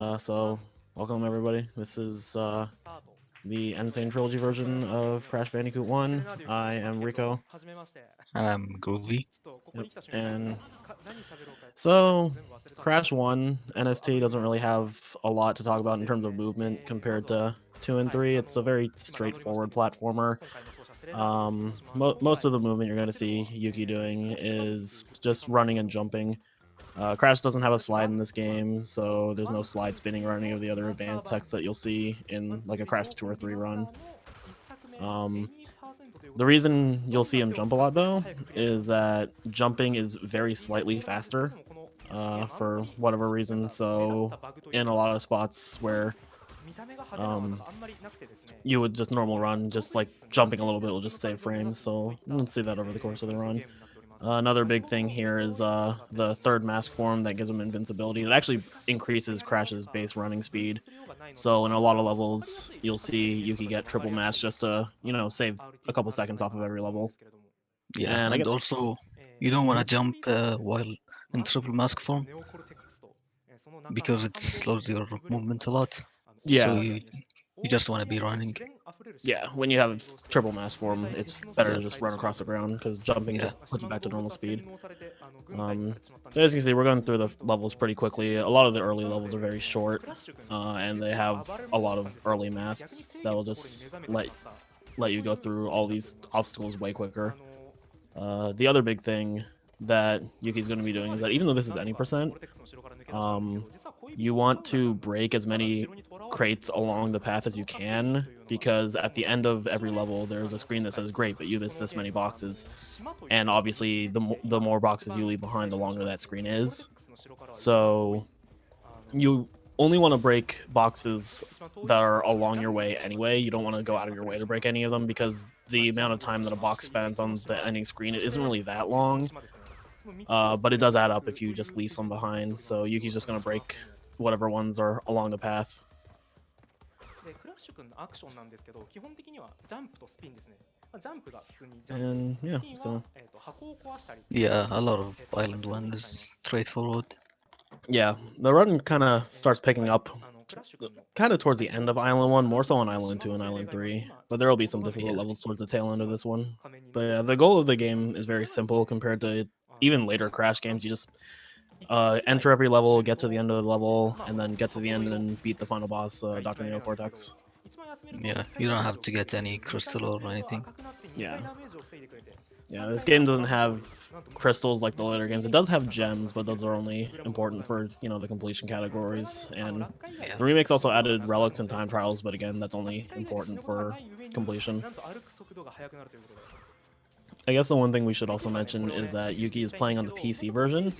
So welcome everybody. This is the Insane Trilogy version of Crash Bandicoot 1. I am Rico. Groovy. Yep. And so Crash 1 NST doesn't really have a lot to talk about in terms of movement compared to 2 and 3. It's a very straightforward platformer. Most of the movement you're going to see Yuki doing is just running and jumping. Crash doesn't have a slide in this game, so there's no slide spinning or any of the other advanced text that you'll see in like a Crash 2 or 3 run. Um, the reason you'll see him jump a lot though is that jumping is very slightly faster for whatever reason. So in a lot of spots where you would just normal run, just like jumping a little bit will just save frames. So you can see that over the course of the run. Another big thing here is the third mask form that gives him invincibility. It actually increases Crash's base running speed. So in a lot of levels, you'll see Yuki get triple mask just to save a couple seconds off of every level. Yeah, And I and get also you don't want mhm. to jump while in triple mask form because it slows your movement a lot. So Yes, you just want to be running. yeah. When you have triple mask form, it's better Yeah, to just run across the ground because jumping yeah, just puts you back to normal speed. So as you can see, we're going through the levels pretty quickly. A lot of the early levels are very short, and they have a lot of early masks that will just let you go through all these obstacles way quicker. The other big thing that Yuki's going to be doing is that even though this is any percent, um, you want to break as many crates along the path as you can because at the end of every level there's a screen that says great, but you missed this many boxes, and obviously the more boxes you leave behind, the longer that screen is. So you only want to break boxes that are along your way anyway. You don't want to go out of your way to break any of them because the amount of time that a box spends on the ending screen it isn't really that long. But it does add up if you just leave some behind. So Yuki's just gonna break whatever ones are along the path. And yeah, so yeah. A lot of Island One is straightforward. yeah, the run kind of starts picking up kind of towards the end of Island 1, more so on Island 2 and Island 3, but there will be some difficult Yeah, levels towards the tail end of this one. But yeah, the goal of the game is very simple compared to even later Crash games. You just enter every level, get to the end of the level, and then get to the end and beat the final boss, Dr. Neo Cortex. yeah. You don't have to get any crystal or anything. Yeah. Yeah, this game doesn't have crystals like the later games. It does have gems, but those are only important for, the completion categories. And Yeah, the remakes also added relics and time trials, but again, that's only important for completion. I guess the one thing we should also mention is that Yuki is playing on the PC version.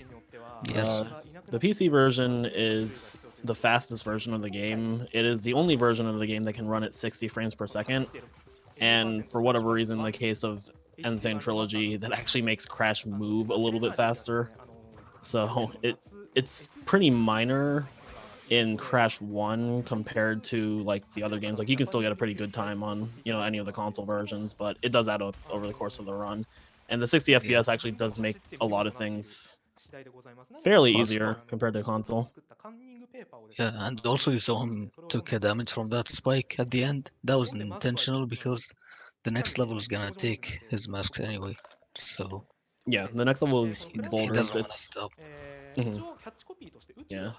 yes, Uh, the PC version is the fastest version of the game. It is the only version of the game that can run at 60 frames per second. And for whatever reason, in the case of Insane Trilogy, that actually makes Crash move a little bit faster. So it's pretty minor in Crash 1 compared to like the other games. Like you can still get a pretty good time on, any of the console versions, but it does add up over the course of the run. And the 60 yeah. FPS actually does make a lot of things fairly Also, easier compared to console. yeah, and also you saw him took a damage from that spike at the end. That was intentional because the next level is gonna take his masks anyway. So Yeah, the next level is he boulders. doesn't want to It's stop. mhm, yeah.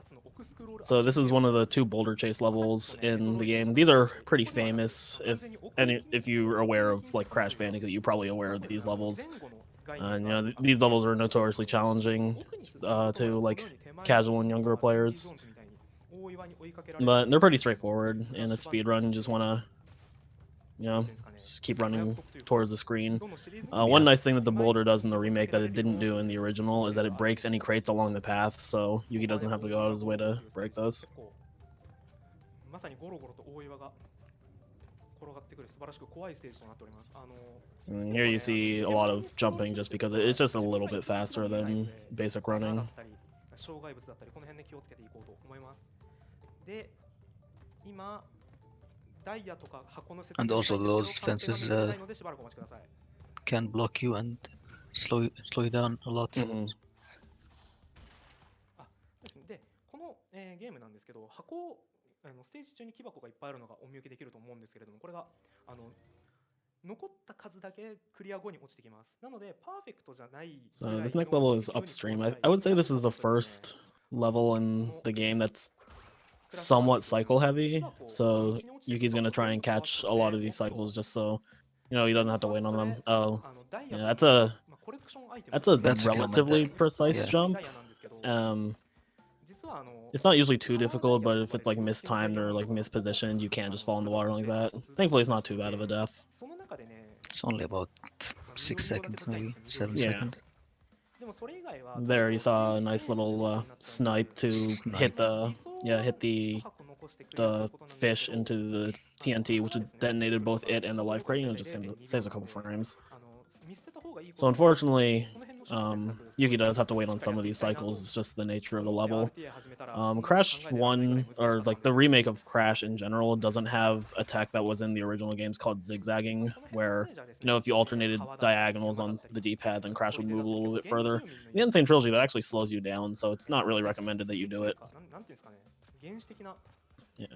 So this is one of the two boulder chase levels in the game. These are pretty famous. If you're aware of like Crash Bandicoot, you're probably aware of these levels. And these levels are notoriously challenging to like casual and younger players, but they're pretty straightforward. In a speed run, you just want to just keep running towards the screen. One Yeah, nice thing that the boulder does in the remake that it didn't do in the original is that it breaks any crates along the path, so Yuki doesn't have to go out of his way to break those. And here you see a lot of jumping just because it's just a little bit faster than basic running. and also those fences can block you and slow you down a lot. Hmm. の、ゲームなんですけど、箱をステージ中に木箱がいっぱいあるのがお見受けできると思うんですけれども、これが残った数だけクリア後に落ちてきます。なのでパーフェクトじゃないぐ So らい this next の level is 適量に upstream. 殺したい I would say ぐらい this is の the パーフェクトですね。 first level in the game that's somewhat cycle heavy. So Yuki's gonna try and catch a lot of these cycles just so he doesn't have to wait on them. Oh, yeah, that's a That's a common relatively thing. precise Yeah. jump. It's not usually too difficult, but if it's like mistimed or like mispositioned, you can just fall in the water like that. Thankfully, it's not too bad of a death. It's only about 6 seconds, maybe 7 Yeah. seconds. There, you saw a nice little snipe to hit Snipe. the fish into the TNT, which detonated both it and the life crate. It just saves a couple frames. So unfortunately, Yuki does have to wait on some of these cycles. It's just the nature of the level. Crash 1, or like the remake of Crash in general, doesn't have a tech that was in the original games called zigzagging, where if you alternated diagonals on the D-pad, then Crash would move a little bit further. In the Insane Trilogy, that actually slows you down, so it's not really recommended that you do it. Yeah.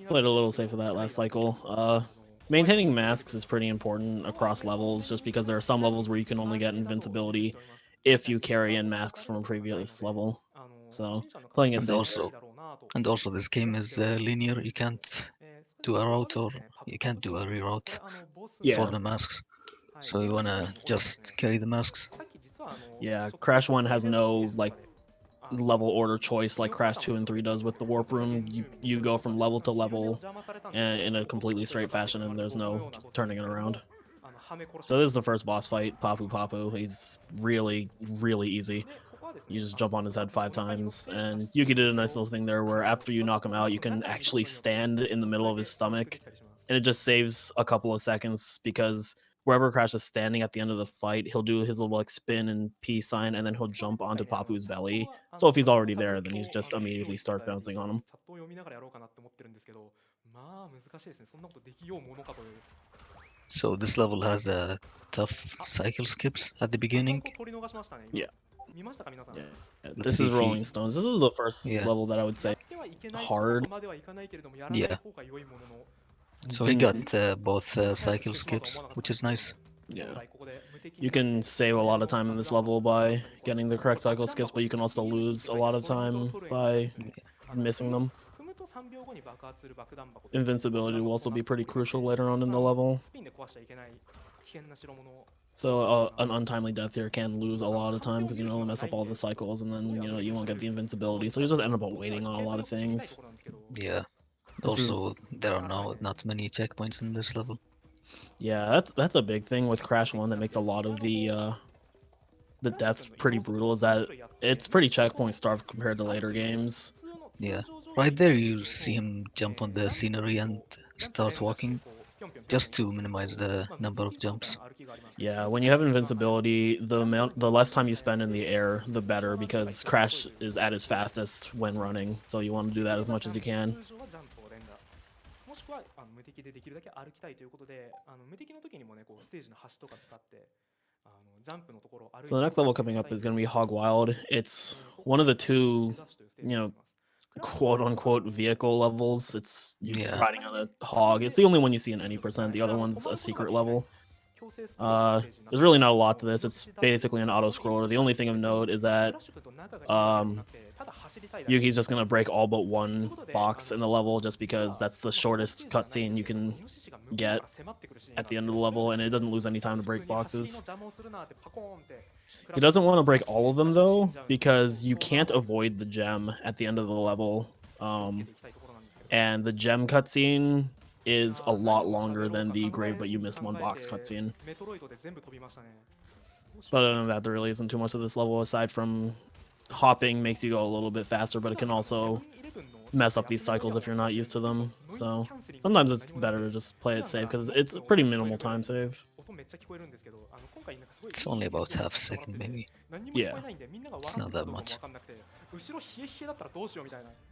Played a little safe with that last cycle. Maintaining masks is pretty important across levels, just because there are some levels where you can only get invincibility if you carry in masks from a previous level. So playing it And safe. also this game is linear. You can't do a route or you can't do a reroute for the masks. So you wanna just carry the masks. Yeah, Crash 1 has no like level order choice like Crash 2 and 3 does with the warp room. You go from level to level in a completely straight fashion, and there's no turning it around. So this is the first boss fight, Papu Papu. He's really, really easy. You just jump on his head 5 times, and Yuki did a nice little thing there where after you knock him out, you can actually stand in the middle of his stomach, and it just saves a couple of seconds because wherever Crash is standing at the end of the fight, he'll do his little like spin and peace sign, and then he'll jump onto Papu's belly. So if he's already there, then you just immediately start bouncing on him. So this level has tough cycle skips at the beginning. Yeah. Let's This see is if Rolling Stones. This is the first Yeah. level that I would say hard. Yeah. So he got both cycle skips, which is nice. Yeah. You can save a lot of time in this level by getting the correct cycle skips, but you can also lose a lot of time by missing them. Invincibility will also be pretty crucial later on in the level. So an untimely death here can lose a lot of time because it'll mess up all the cycles, and then you won't get the invincibility. So you just end up waiting on a lot of things. Yeah. Also, there are not many checkpoints in this level. Yeah, that's a big thing with Crash 1 that makes a lot of the deaths pretty brutal, is that it's pretty checkpoint starved compared to later games. Yeah. Right there you see him jump on the scenery and start walking just to minimize the number of jumps. Yeah, when you have invincibility, the less time you spend in the air, the better, because Crash is at his fastest when running, so you want to do that as much as you can. So the next level coming up is going to be Hog Wild. It's one of the two, quote-unquote vehicle levels. It's you riding on a hog. It's the only one you see in any percent. The other one's a secret level. There's really not a lot to this. It's basically an auto-scroller. The only thing of note is that Yuki's just gonna break all but one box in the level just because that's the shortest cutscene you can get at the end of the level, and it doesn't lose any time to break boxes. He doesn't want to break all of them though, because you can't avoid the gem at the end of the level. And the gem cutscene is a lot longer than the Great But You Missed One Box cutscene. But other than that, there really isn't too much of this level aside from hopping makes you go a little bit faster, but it can also mess up these cycles if you're not used to them. So sometimes it's better to just play it safe because it's a pretty minimal time save. It's only about half a second, maybe. Yeah. It's not that much.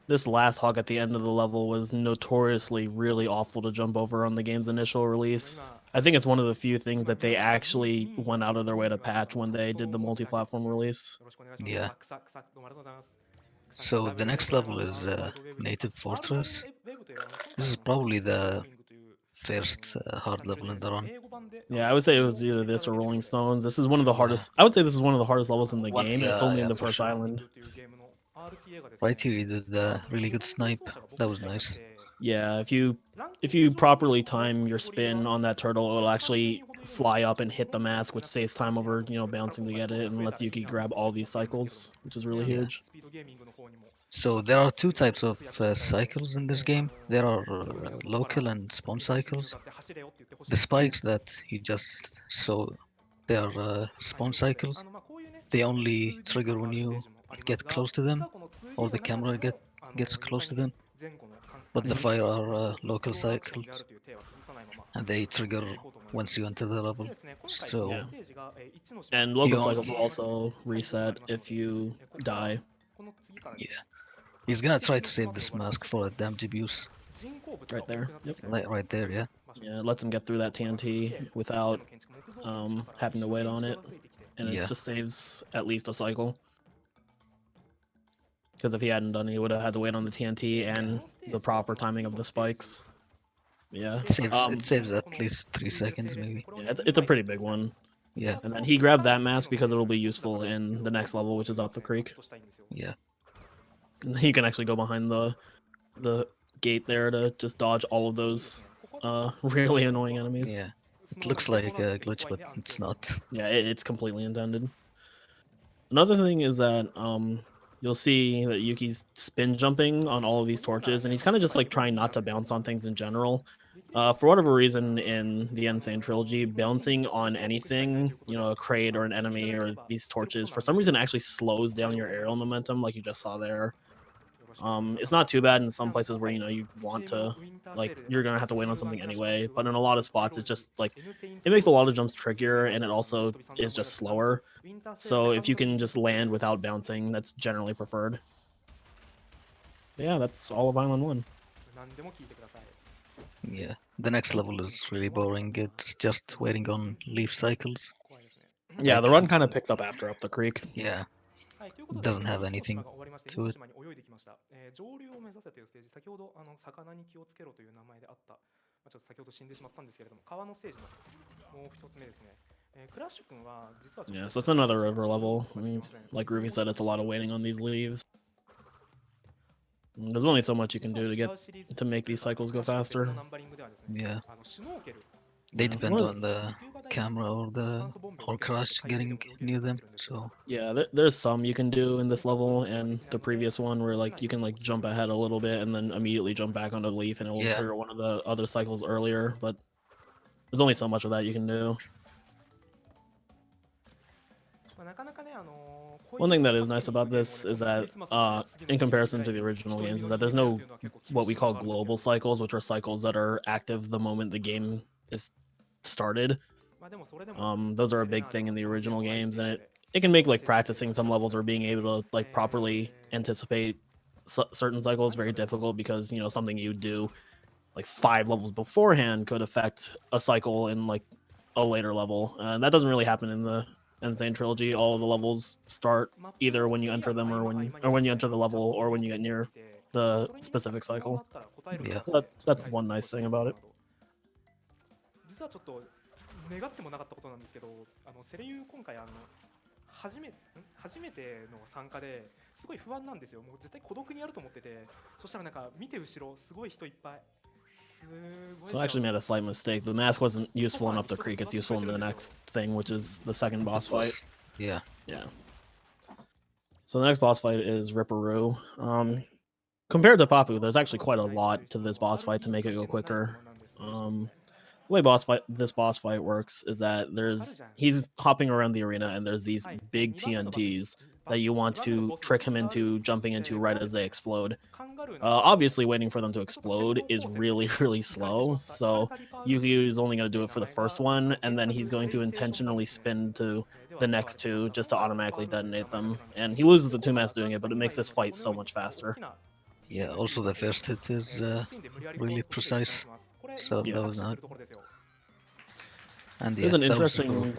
This last hog at the end of the level was notoriously really awful to jump over on the game's initial release. I think it's one of the few things that they actually went out of their way to patch when they did the multi-platform release. Yeah. So the next level is Native Fortress. This is probably the first hard level in the run. Yeah, I would say it was either this or Rolling Stones. This is one of the hardest. I would say this is one of the hardest levels in the game. It's only in the for first sure. island. Right here, you did a really good snipe. That was nice. Yeah, if you properly time your spin on that turtle, it'll actually fly up and hit the mask, which saves time over, you know, bouncing to get it, and lets Yuki grab all these cycles, which is really Yeah. huge. So there are two types of cycles in this game. There are local and spawn cycles. The spikes that you just saw, they are spawn cycles. They only trigger when you get close to them, or the camera gets close to them. But the Mhm. fire are local cycles, and they trigger once you enter the level. Yeah. So And you local on- cycles will also reset if you die. yeah, he's gonna try to save this mask for a damage abuse. Right there. Yep. Right there, yeah. Yeah, it lets him get through that TNT without having to wait on it, and it Yeah. just saves at least a cycle. Because if he hadn't done it, he would have had to wait on the TNT and the proper timing of the spikes. Yeah. It saves at least 3 seconds maybe. Yeah, it's a pretty big one. Yeah. And then he grabbed that mask because it'll be useful in the next level, which is up the creek. Yeah. You can actually go behind the gate there to just dodge all of those really annoying enemies. Yeah. It looks like a glitch, but it's not. Yeah, it's completely intended. Another thing is that you'll see that Yuki's spin jumping on all of these torches, and he's kind of just like trying not to bounce on things in general. For whatever reason, in the Insane trilogy, bouncing on anything, you know, a crate or an enemy or these torches, for some reason actually slows down your aerial momentum, like you just saw there. It's not too bad in some places where, you know, you want to, like, you're gonna have to wait on something anyway, but in a lot of spots it's just like it makes a lot of jumps trickier, and it also is just slower. So if you can just land without bouncing, that's generally preferred. But yeah, that's all of Island 1. Yeah. The next level is really boring. It's just waiting on leaf cycles. Yeah, the Like- run kind of picks up after Up the Creek. Yeah. Doesn't have anything to it. 上流を目指せというステージ、先ほど魚に気をつけろという名前であった、ちょっと先ほど死んでしまったんですけれども、川のステージのもう一つ目ですね。クラッシュ君は実は Yeah, so it's another river level. I mean, like Ruby said, it's a lot of waiting on these leaves. There's only so much you can do to make these cycles go faster. Yeah. They depend on the camera or Crash getting near them. So Yeah, there's some you can do in this level and the previous one where like you can like jump ahead a little bit and then immediately jump back onto the leaf and it'll Yeah. trigger one of the other cycles earlier, but there's only so much of that you can do. One thing that is nice about this is that, in comparison to the original games, is that there's no what we call global cycles, which are cycles that are active the moment the game is started. Those are a big thing in the original games, and it can make like practicing some levels or being able to like properly anticipate certain cycles very difficult because, you know, something you do like 5 levels beforehand could affect a cycle in like a later level, and that doesn't really happen in the Insane trilogy. All of the levels start either when you enter them or when you enter the level or when you get near the specific cycle. Yeah. So that's one nice thing about it. 実はちょっと願ってもなかったことなんですけど、セレユ今回初めての参加ですごい不安なんですよ。もう絶対孤独にやると思ってて、そしたらなんか見て後ろすごい人いっぱい。 So I actually made a slight mistake. The mask wasn't useful in Up the Creek. It's useful in the next thing, which is the second boss fight. Yeah. Yeah. So the next boss fight is Ripperoo. Compared to Papu, there's actually quite a lot to this boss fight to make it go quicker. The way this boss fight works is that he's hopping around the arena and there's these big TNTs that you want to trick him into jumping into right as they explode. Obviously, waiting for them to explode is really, really slow, so Yuki is only going to do it for the first one, and then he's going to intentionally spin to the next two just to automatically detonate them. And he loses the 2-mass doing it, but it makes this fight so much faster. Yeah, also the first hit is really precise, so Yeah. that was not. And There's yeah, an that was cool. interesting,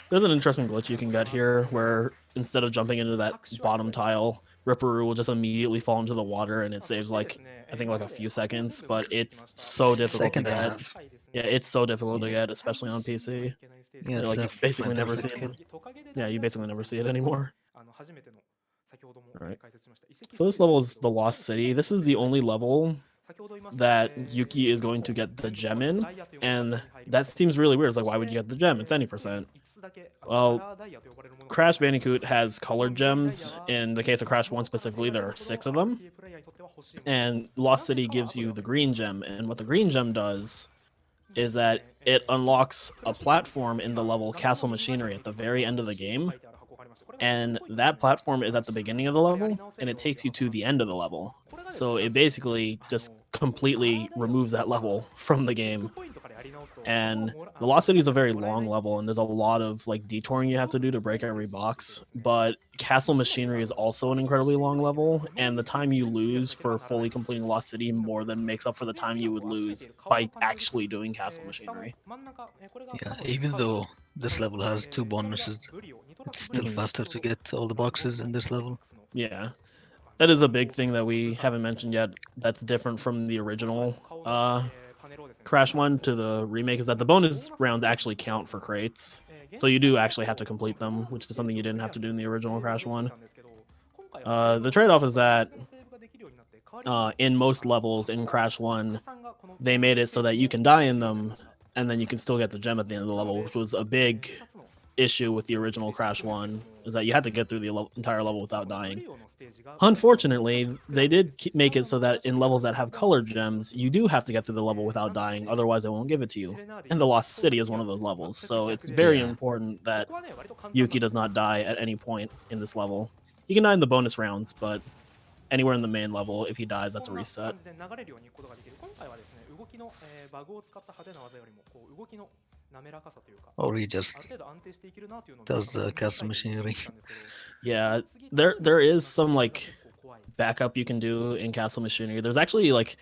there's an interesting glitch you can get here where instead of jumping into that bottom tile, Ripperoo will just immediately fall into the water, and it saves like I think like a few seconds, but it's so difficult to Second and a get. half. Yeah, it's so difficult to get, especially on PC. Yeah, it's Like a you basically never perfect see kill. it. Yeah, you basically never see it anymore. Right. So this level is the Lost City. This is the only level that Yuki is going to get the gem in, and that seems really weird. It's like, why would you get the gem? It's any percent. Well, Crash Bandicoot has colored gems. In the case of Crash 1 specifically, there are 6 of them. And Lost City gives you the green gem, and what the green gem does is that it unlocks a platform in the level Castle Machinery at the very end of the game, and that platform is at the beginning of the level, and it takes you to the end of the level. So it basically just completely removes that level from the game. And the Lost City is a very long level, and there's a lot of like detouring you have to do to break every box. But Castle Machinery is also an incredibly long level, and the time you lose for fully completing Lost City more than makes up for the time you would lose by actually doing Castle Machinery. Yeah, even though this level has 2 bonuses, it's still faster to get all the boxes in this level. Yeah, that is a big thing that we haven't mentioned yet. That's different from the original Crash 1 to the remake, is that the bonus rounds actually count for crates. So you do actually have to complete them, which is something you didn't have to do in the original Crash 1. The trade-off is that in most levels in Crash 1, they made it so that you can die in them, and then you can still get the gem at the end of the level, which was a big issue with the original Crash 1, is that you had to get through the entire level without dying. Unfortunately, they did make it so that in levels that have colored gems, you do have to get through the level without dying, otherwise it won't give it to you. And the Lost City is one of those levels, so it's very important that Yuki does not die at any point in this level. He can die in the bonus rounds, but anywhere in the main level, if he dies, that's a reset. Or he just does Castle Machinery. Yeah, there is some like backup you can do in Castle Machinery. There's actually like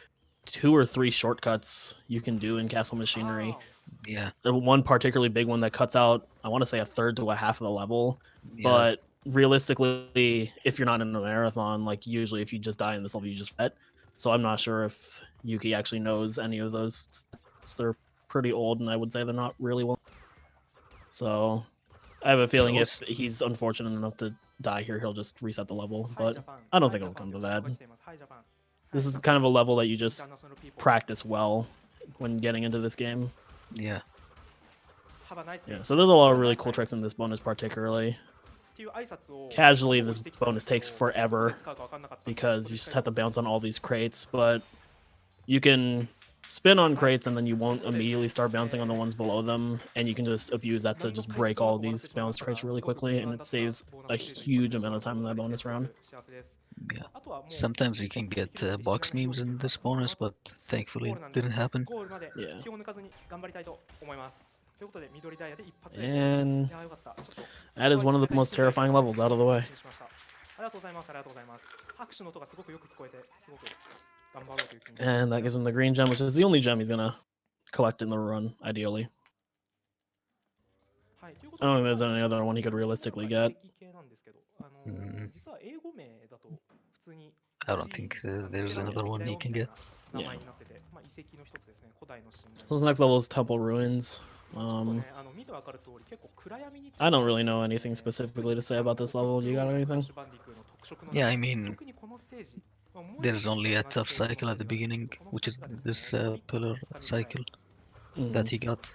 2 or 3 shortcuts you can do in Castle Machinery. Yeah. There's one particularly big one that cuts out, I want to say, a third to a half of the level. Yeah. But realistically, if you're not in a marathon, like usually if you just die in this level, you just get. So I'm not sure if Yuki actually knows any of those. They're pretty old, and I would say they're not really well. So I have a feeling if he's unfortunate enough to die here, he'll just reset the level. But I don't think it'll come to that. This is kind of a level that you just practice well when getting into this game. Yeah. Yeah, so there's a lot of really cool tricks in this bonus particularly. Casually, this bonus takes forever because you just have to bounce on all these crates, but you can spin on crates and then you won't immediately start bouncing on the ones below them, and you can just abuse that to just break all these bounced crates really quickly, and it saves a huge amount of time in that bonus round. Yeah. Sometimes you can get box memes in this bonus, but thankfully it didn't happen. Yeah. And that is one of the most terrifying levels out of the way. And that gives him the green gem, which is the only gem he's gonna collect in the run, ideally. I don't think there's any other one he could realistically get. I don't think there's another one you can get. Yeah. So this next level is Temple Ruins. I don't really know anything specifically to say about this level. You got anything? Yeah, I mean, there's only a tough cycle at the beginning, which is this pillar cycle that he got.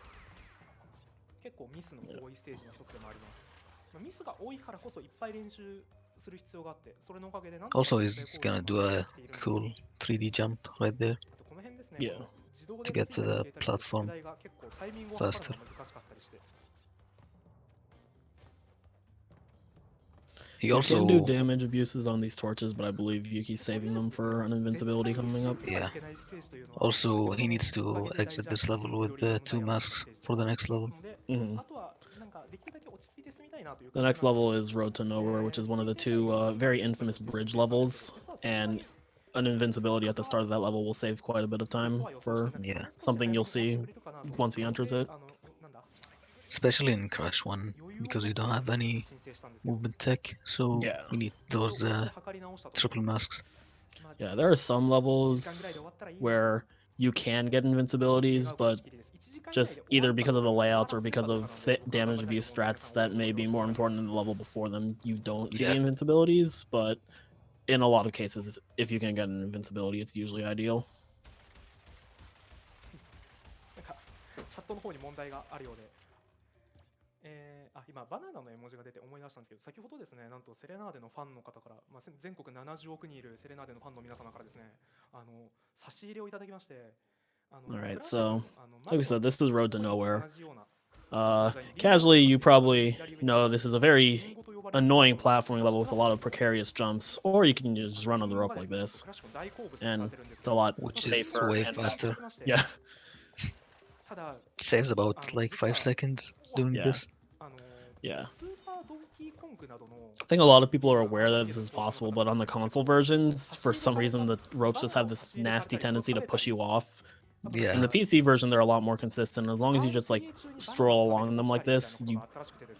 Also, he's gonna do a cool 3D jump right there. Yeah. To get to the platform faster. He also can do damage abuses on these torches, but I believe Yuki's saving them for an invincibility coming up. Yeah. Also, he needs to exit this level with the 2 masks for the next level. The next level is Road to Nowhere, which is one of the two very infamous bridge levels, and an invincibility at the start of that level will save quite a bit of time for Yeah. something you'll see once he enters it. Especially in Crash 1, because you don't have any movement tech, so Yeah. you need those triple masks. Yeah, there are some levels where you can get invincibilities, but just either because of the layouts or because of damage abuse strats that may be more important than the level before them, you don't see the Yeah. invincibilities, but in a lot of cases, if you can get an invincibility, it's usually ideal. チャットの方に問題があるようで、今バナナの絵文字が出て思い出したんですけど、先ほどですね、なんとセレナーデのファンの方から、全国70億人いるセレナーデのファンの皆様からですね、差し入れをいただきまして、Alright, so like we said, this is Road to Nowhere. Casually, you probably know this is a very annoying platforming level with a lot of precarious jumps, or you can just run on the rope like this, and it's a lot Which is safer way and faster. Yeah. Saves about like 5 seconds doing Yeah. this. Yeah. I think a lot of people are aware that this is possible, but on the console versions, for some reason, the ropes just have this nasty tendency to push you off. In Yeah. the PC version, they're a lot more consistent. As long as you just like stroll along them like this,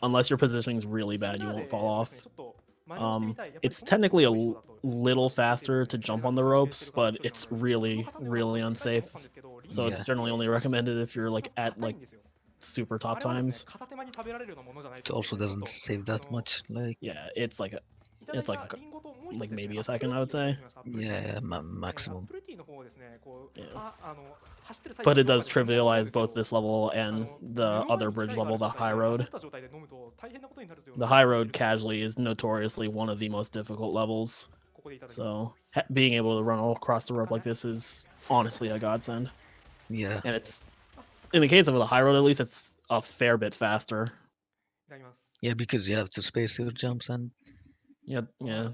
unless your positioning is really bad, you won't fall off. It's technically a little faster to jump on the ropes, but it's really, really unsafe. So it's generally only recommended if you're like at like super top times. It also doesn't save that much. Like, Yeah, it's like maybe a second, I would say. yeah, maximum. Yeah. But it does trivialize both this level and the other bridge level, the high road. The high road casually is notoriously one of the most difficult levels. So being able to run all across the rope like this is honestly a godsend. Yeah. And it's, in the case of the high road at least, it's a fair bit faster. Yeah, because you have to space your jumps and Yeah,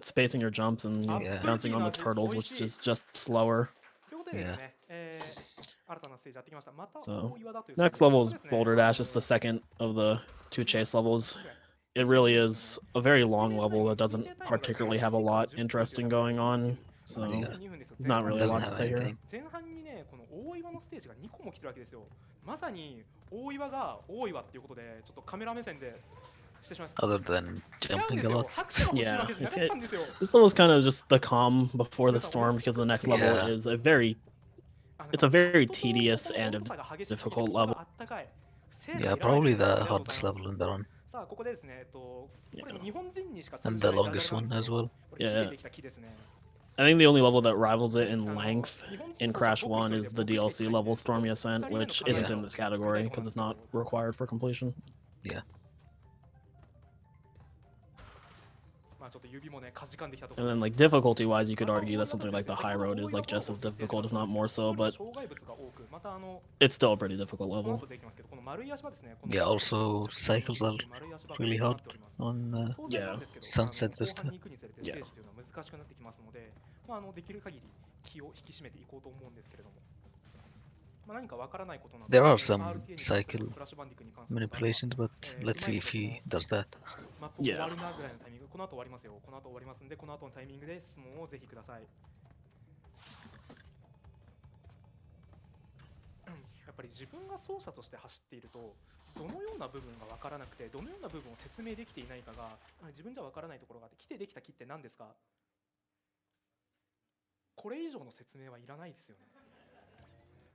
spacing your jumps and bouncing on the turtles, which is just slower. Yeah. So next level is Boulder Dash. It's the second of the two chase levels. It really is a very long level that doesn't particularly have a lot interesting going on. So it's not really a Doesn't lot to have say here. anything. 前半にね、この大岩のステージが2個も来てるわけですよ。まさに大岩が大岩っていうことで、ちょっとカメラ目線でしてしまいました。 Other than jumping a lot. Yeah, this level is kind of just the calm before the storm because the next level Yeah. is a very tedious and difficult level. Yeah, probably the hardest level in the run. And the longest one as well. Yeah. I think the only level that rivals it in length in Crash 1 is the DLC level Stormy Ascent, which isn't in this category because it's not required for completion. Yeah. And then like difficulty wise, you could argue that something like the high road is like just as difficult, if not more so, but it's still a pretty difficult level. Yeah, also cycles are really hard on Yeah. Sunset Vista. Yeah. There are some cycle manipulations, but let's see if he does that. Yeah. この後終わりますよ。この後終わりますんで、この後のタイミングで質問をぜひください。やっぱり自分が走者として走っていると、どのような部分が分からなくて、どのような部分を説明できていないかが自分じゃ分からないところがあって、来てできた木って何ですか？これ以上の説明はいらないですよね。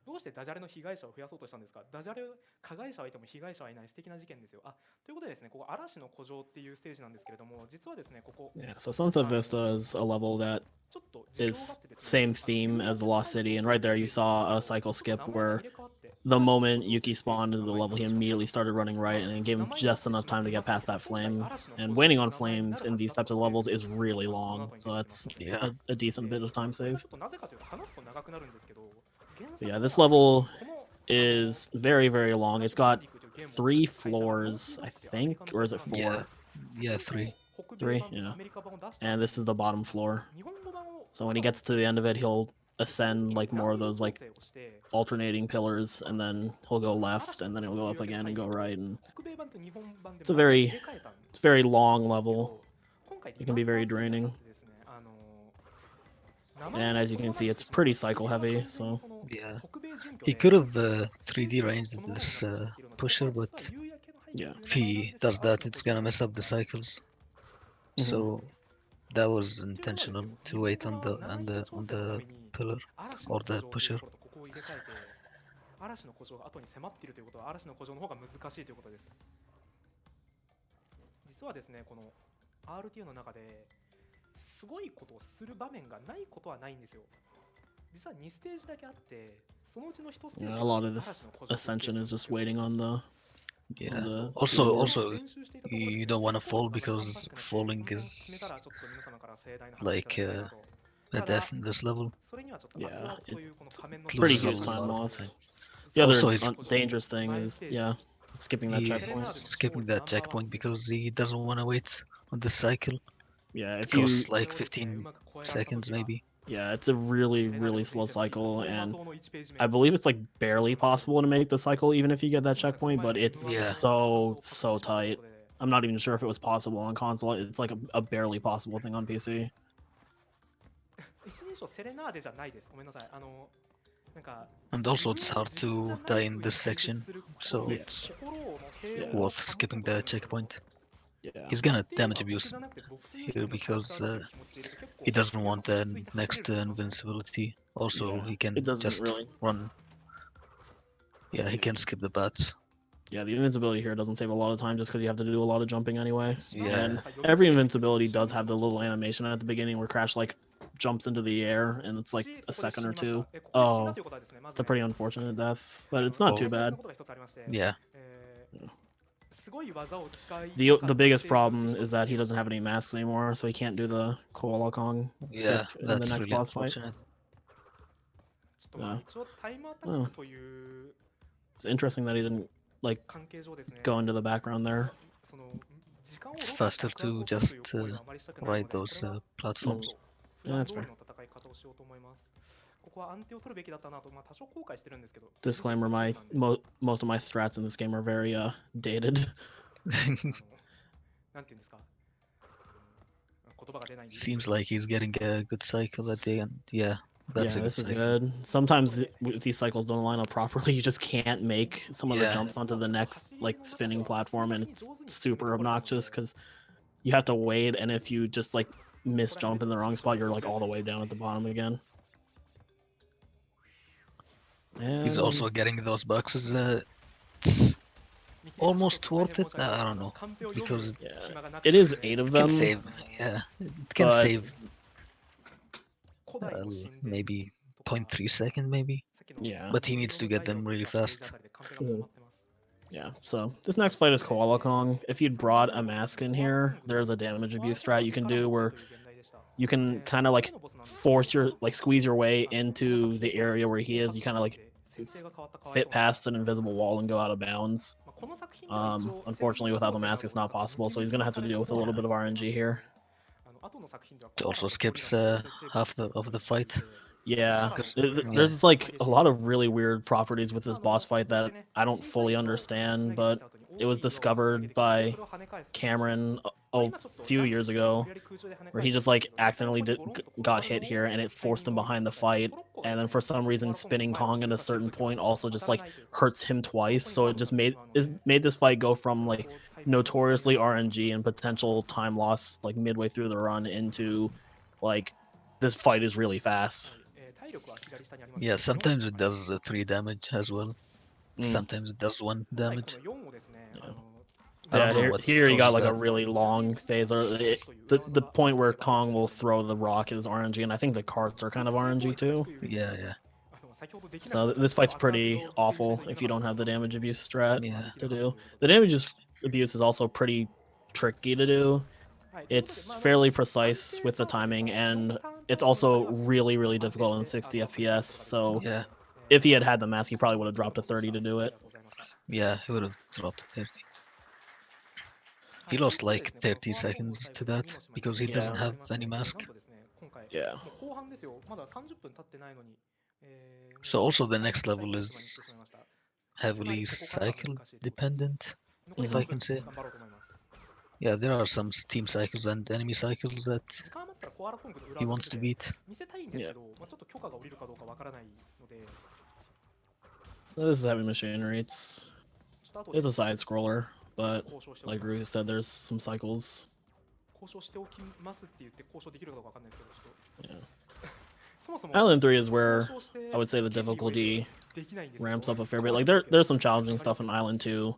どうしてダジャレの被害者を増やそうとしたんですか？ダジャレ加害者はいても被害者はいない素敵な事件ですよ。ということでですね、ここ嵐の古城っていうステージなんですけれども、実はですね、ここ Yeah, so Sunset Vista is a level that is same theme as the Lost City, and right there you saw a cycle skip where the moment Yuki spawned into the level, he immediately started running right, and it gave him just enough time to get past that flame. And waiting on flames in these types of levels is really long, so that's a decent bit of time save. But yeah, this level is very, very long. It's got 3 floors, I think, or is it 4? Yeah, 3. 3, yeah. And this is the bottom floor. So when he gets to the end of it, he'll ascend like more of those like alternating pillars, and then he'll go left, and then he'll go up again and go right, and it's a very long level. It can be very draining. And as you can see, it's pretty cycle heavy, so Yeah. He could have 3D ranged this pusher, but yeah. if he does that, it's gonna mess up the cycles. So that was intentional to wait on the pillar or the pusher. 嵐の故障が後に迫っているということは嵐の故障の方が難しいということです。実はですね、この RTA の中ですごいことをする場面がないことはないんですよ。実は2ステージだけあって、そのうちの1ステージ a lot of this ascension is just waiting on the Yeah. Also, you don't want to fall because falling is like a death in this level. Yeah, It pretty loses a huge time lot of loss. time. The other Also, he's- dangerous thing is skipping that He- checkpoint. Skipping that checkpoint because he doesn't want to wait on this cycle. Yeah, It if you costs like 15 seconds maybe. yeah, it's a really slow cycle, and I believe it's like barely possible to make the cycle even if you get that checkpoint, but it's Yeah. so tight. I'm not even sure if it was possible on console. It's like a barely possible thing on PC. 一人称セレナーデじゃないです。ごめんなさい。なんか And also, it's hard to die in this section, so Yeah. it's Yeah. worth skipping the checkpoint. Yeah. He's gonna damage abuse here because he doesn't want the next invincibility. Also, Yeah, he can it doesn't just really. run. Yeah, he can skip the bats. Yeah, the invincibility here doesn't save a lot of time just because you have to do a lot of jumping anyway. Yeah. And every invincibility does have the little animation at the beginning where Crash like jumps into the air, and it's like a second or two. Oh, it's a pretty unfortunate death, but it's not too bad. Yeah. The biggest problem is that he doesn't have any masks anymore, so he can't do the Koala Kong Yeah, skip in the that's next really boss fight. unfortunate. It's interesting that he didn't like go into the background there. It's faster to just ride those platforms. Yeah, that's fair. Disclaimer: most of my strats in this game are very dated. Seems like he's getting a good cycle at the end. Yeah, that's yeah, a good this is cycle. good. Sometimes if these cycles don't line up properly, you just can't make some of the Yeah. jumps onto the next like spinning platform, and it's super obnoxious because you have to wait, and if you just like miss jump in the wrong spot, you're like all the way down at the bottom again. He's And also getting those boxes. It's almost worth it. I don't know because yeah, it is 8 of it them. can save. Yeah, it can but- save maybe 0.3 second maybe. Yeah. But he needs to get them really fast. Yeah, so this next fight is Koala Kong. If you'd brought a mask in here, there's a damage abuse strat you can do where you can kind of like squeeze your way into the area where he is. You kind of like fit past an invisible wall and go out of bounds. Unfortunately, without the mask, it's not possible, so he's gonna have to deal with a little bit of RNG here. It also skips half of the fight. Yeah, there's like a lot of really weird properties with this boss fight that I don't fully understand, but it was discovered by Cameron a few years ago, where he just like accidentally got hit here, and it forced him behind the fight, and then for some reason spinning Kong at a certain point also just like hurts him twice, so it just made this fight go from like notoriously RNG and potential time loss like midway through the run into like this fight is really fast. Yeah, sometimes it does 3 damage as well. Mm. Sometimes it does 1 damage. I Yeah, don't know what here you got causes like a that. really long phase. The point where Kong will throw the rock is RNG, and I think the carts are kind of RNG too. Yeah, yeah. So this fight's pretty awful if you don't have the damage abuse strat Yeah. to do. The damage abuse is also pretty tricky to do. It's fairly precise with the timing, and it's also really difficult in 60 FPS. So Yeah. if he had had the mask, he probably would have dropped to 30 to do it. Yeah, he would have dropped to 30. He lost like 30 seconds to that because he doesn't have any mask. Yeah. もう後半ですよ。まだ30分経ってないのに。So もう also the 最後 next 最 level 後の島に来 is てしまいました。つま heavily りここからが cycle 難しいところです。 dependent, 残り if I 3分 can say. 頑張ろうと思います。 Yeah, there are some steam cycles and enemy cycles that 時間余ったらコアラコンクの裏 he 技見 wants せ to て beat. 見せたいんですけど、まあ、ちょっと許可が下りるかどうかわからないので、 So this is heavy machinery. It's ちょっと後で it's a side scroller, ちょっ but と交渉しておき like ます。 Rui said, there's some cycles. 交渉しておきますって言って交渉できるかどうかわかんないですけど、ちょっと Yeah. そもそも Island 3 is 交 where 渉して I would say the 権利を得て difficulty できないんですけど、 ramps up a fair こ bit. こは Like できるんですけ there's some ど、 challenging stuff in Island 2,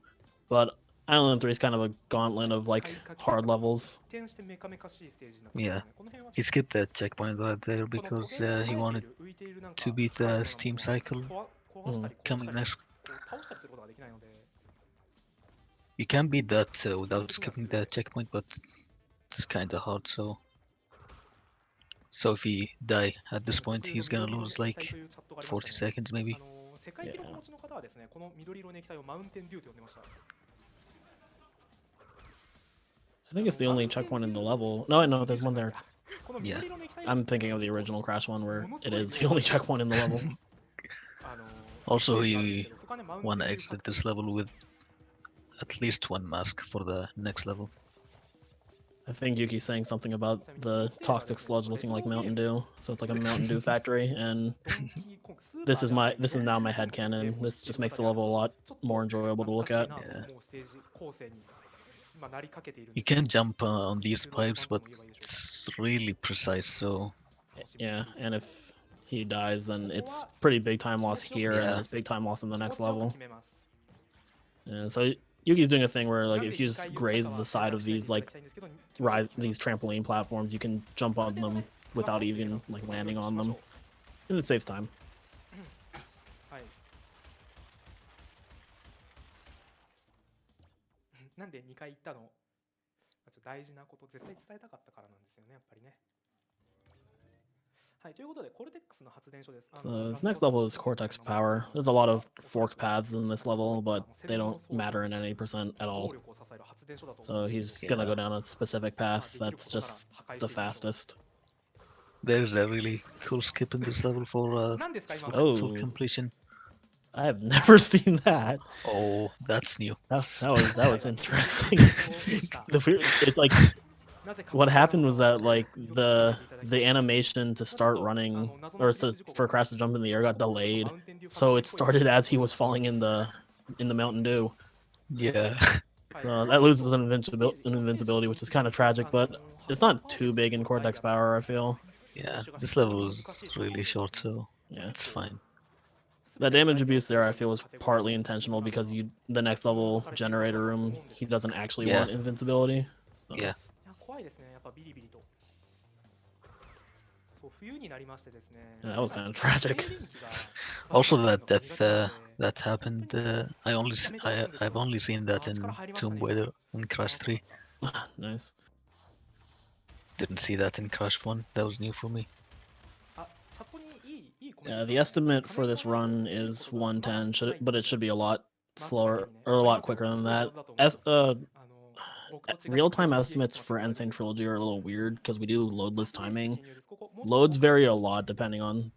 but Island 3 is kind of a gauntlet of like hard levels. 一転してメカメカしいステージになってますね。この辺は He skipped that checkpoint right there この because トゲが he 生え wanted ている浮いているなんか to beat 光るような the steam ものは cycle 壊したり壊 coming したり next. こう倒したりすることができないので、 You can beat that without skipping the checkpoint, but it's kind of hard. So if he die at this point, he's gonna lose like 40 seconds maybe. 世界記録持ちの方はですね、この緑色の液体をマウンテンデューと呼んでました。 I think it's the only checkpoint in the level. No, I know there's one there. この緑色の液体を I'm thinking of the original Crash one where it is the only checkpoint in the level. Also, you wanna exit this level with at least one mask for the next level. I think Yuki's saying something about the toxic sludge looking like Mountain Dew, so it's like a Mountain Dew factory, and this is now my headcanon. This just makes the level a lot more enjoyable to look at. Yeah. You can jump on these pipes, but it's really precise. So Yeah, and if he dies, then it's pretty big time loss here, and Yeah. it's big time loss in the next level. And so Yuki's doing a thing where like if you just graze the side of these like these trampoline platforms, you can jump on them without even like landing on them, and it saves time. はい。なんで2回言ったの？ちょっと大事なこと絶対伝えたかったからなんですよね、やっぱりね。はい、ということでコルテックスの発電所です。 So this next level is Cortex Power. There's a lot of forked paths in this level, but they don't matter in any percent at all. So he's gonna go down a specific path that's just the fastest. there's a really cool skip in this level for Oh. full completion. I have never seen that. Oh, that's new. That was interesting. It's like what happened was that like the animation to start running or for Crash to jump in the air got delayed, so it started as he was falling in the Mountain Dew. Yeah. That loses an invincibility, which is kind of tragic, but it's not too big in Cortex Power, I feel. Yeah, this level is really short, so Yeah. it's fine. That damage abuse there, I feel, was partly intentional because the next level generator room, he doesn't actually Yeah. want invincibility. So. Yeah. 怖いですね、やっぱビリビリと。そう冬になりましてですね。 Yeah, that was kind of tragic. Also, that happened. I've only seen that in Tomb Raider and Crash 3. Nice. Didn't see that in Crash 1. That was new for me. あ、チャットにいいコメン Yeah, ト the estimate for this run is 110, but it should be a lot slower or a lot quicker than that. Real-time estimates for Insane Trilogy are a little weird because we do loadless timing. Loads vary a lot depending on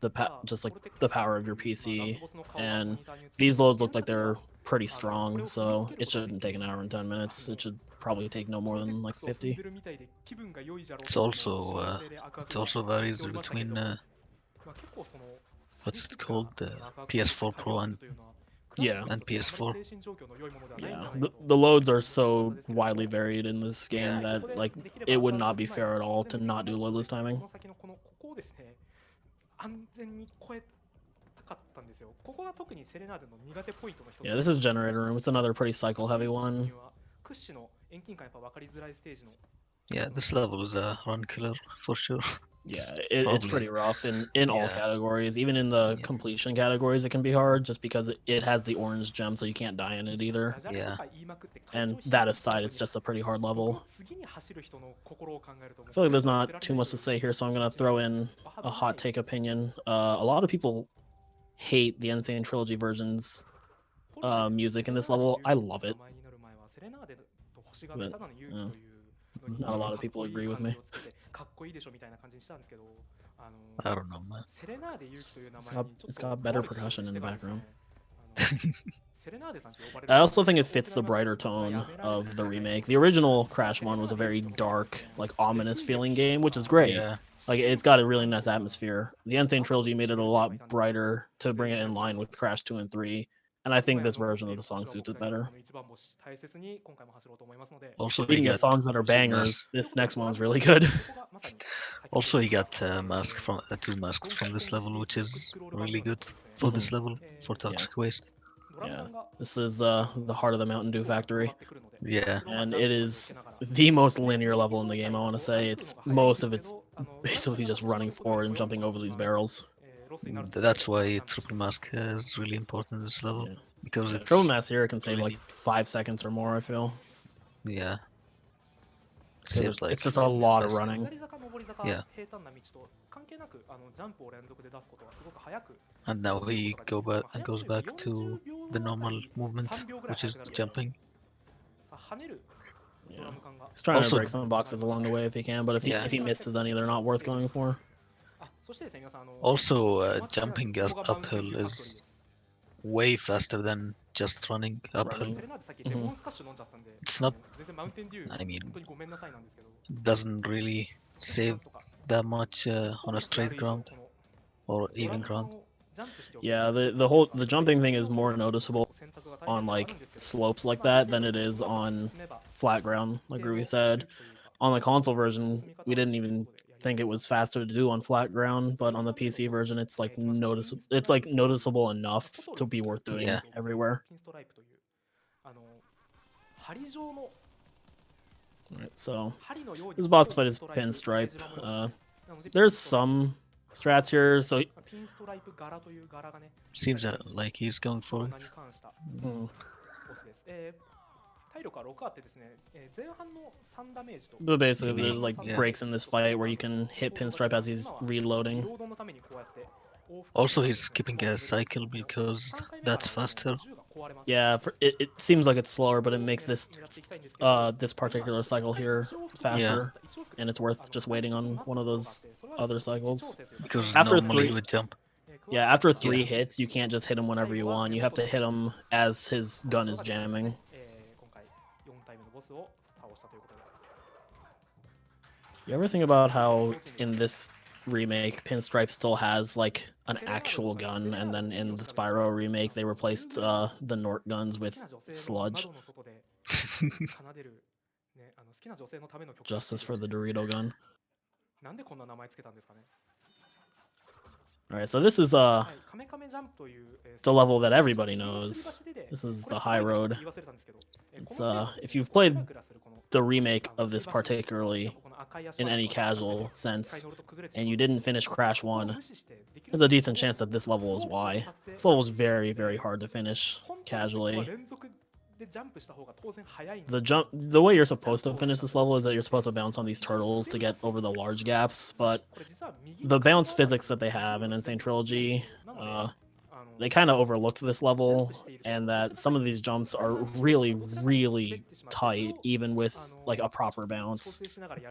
just like the power of your PC, and these loads look like they're pretty strong, so it shouldn't take an hour and 10 minutes. It should probably take no more than like 50. It also varies between what's it called, PS4 Pro and Yeah. PS4. Yeah, the loads are so widely varied in this game that like it would not be fair at all to not do loadless timing. この先のここをですね、安全に越えたかったんですよ。ここが特にセレナーデの苦手ポイントの一つ。 Yeah, this is Generator Room. It's another pretty cycle heavy one. 屈指の遠近感やっぱ分かりづらいステージの。 Yeah, this level is a run killer for sure. Yeah, it's pretty rough in all categories. Even in the completion categories, it can be hard just because it has the orange gem, so you can't die in it either. Yeah. And that aside, it's just a pretty hard level. 次に走る人の心を考えると。 I feel like there's not too much to say here, so I'm gonna throw in a hot take opinion. A lot of people hate the Insane Trilogy version's music in this level. I love it. But, not a lot of people agree with me. かっこいいでしょみたいな感じにしたんですけど、I don't know, man. セレナーデ勇気という名 It's 前 got, にちょっ it's と got と better ある事情 percussion とし in て the はです background. ね、セレナーデさんと呼ばれる I のは also think it 大 fits 人 the になりました brighter けど、まあ tone やめられる of んで the すよね。 remake. The original 実は Crash セレ one ナー was a デ very 勇気とはです dark, ね、 like レ ominous フーレ feeling という game, which is あの great. Yeah. Like シュー it's ト got a の really 弾 nice 道が atmosphere. The ア Insane クション trilogy の made シ it ュ a ーティングが lot いたんですけど、 brighter to 全 bring 員 it や in られてしまい line まし with た。 Crash 2 and 3. And I 今 think 回 this version of the 今 song 年は suits 僕 it だけです。 better. 一番星大切に今回も走ろうと思いますので。 Also, he Speaking of got songs that are two masks. bangers, this next ご覧 one's の really 通り good. ここがまさに先ほど Also, he 言っ got た two masks 今 from 今 this シ level, リー which ズのクイッ is クロール版で really は good ですね、 for this level for えー Toxic Waste. ドラム Yeah, 缶が this is the heart of the Mountain Dew 転 Factory. がってくるので、 Yeah. それをまあ And ジャン it プを避 is けながら the most で linear 電 level 気 in the 状 game, 態 I だ want to とライ say. フルの It's が速いん most で of すけ it's ど、ドラム basically 缶だ just としま running うことで forward 歩 and ように jumping なって over し these まうので、 barrels. ロスになるというこ That's とで why ジャンプし triple mask is really important in this level Yeah. because Yeah, Triple it's Mass here can save like really 5 seconds or more, I feel. yeah Because saves like it's just a lot of 5 running. 下り坂、上り坂、 Yeah. 平坦な道と関係なくジャンプを連続で出すことがすごく速く and now 落ちる he ことができる。 go back まあ速く goes というか back to 40 the 秒あた normal り movement 3秒ぐらい which 速 is くなるので、 jumping. さあ跳ねるド Yeah. ラム缶が He's trying to Also- break some boxes along the way if he can, but Yeah. if he misses any, they're not worth going for. あ、そしてですね、皆さんお Also, 間違いなく jumping ここがマウンテン uphill デューファクトリー is です。 way faster than just running uphill. Running. セレナーデさっきレモンスカッシュ飲んじゃったんで、 It's not- 全然マウンテンデュー I mean 本当にごめんなさいなんですけど、 Doesn't really なん save とか that much 日 on 本 a 一であ straight る以上 ground この or ドラ even ム缶 ground. をジャンプしておく Yeah, という the jumping thing is more noticeable 選択が大 on 変ではある like んですけど、 slopes like まあ that than it is うまく on 進めば flat ground, 一 like 定の Ruby 周 said. 期というか On the console version, 進み方 we を didn't 知る even ことでやりや think す it い。 was faster to do on flat ground, but on the PC version, it's like it's like noticeable enough to be worth doing Yeah. everywhere. ピンストライプという針状の Alright, so 針のように this boss fight is ピンストライプ pinstripe. 縦縞模様ですね。なので There's some strats here, so ピンストライプ柄という柄がね、 Seems like he's going コロ for ナ it. に関した mm, ボスです。体力は6あってですね、前半の3ダメージと but basically Maybe, there's like yeah. breaks in this fight where you can hit pinstripe as he's リ reloading. ロードのためにこうやって往復 Also, しながら he's ですね skipping a cycle because 3回目から that's ですね faster. 銃が壊れます。 Yeah, it seems like it's slower, but it makes this this particular cycle here faster, and it's worth just waiting on one of those other cycles. Because After normally three- he would jump. Yeah, after 3 Yeah. hits, you can't just hit him whenever you want. You have to hit him as his gun is jamming. 今回4体目のボスを倒したということで。 You ever think about how in this remake, Pinstripe still has like an actual gun, and then in the Spyro remake, they replaced the Nort guns with 好きな女性の sludge? 窓の外で奏でるね、好きな女性のための曲 Justice for the Dorito gun. なんでこんな名前つけたんですかね。 Alright, so this is はい、カメカメジャンプという the level that everybody knows. This is the high road. It's if you've played the remake of this particularly in any casual sense, and you didn't finish Crash 1, there's a decent chance that this level is why. This level is very, very hard to finish casually. The way you're supposed to finish this level is that you're supposed to bounce on these turtles to get over the large gaps, but the bounce physics that they have in Insane Trilogy, they kind of overlooked this level, and that some of these jumps are really, really tight, even with like a proper bounce.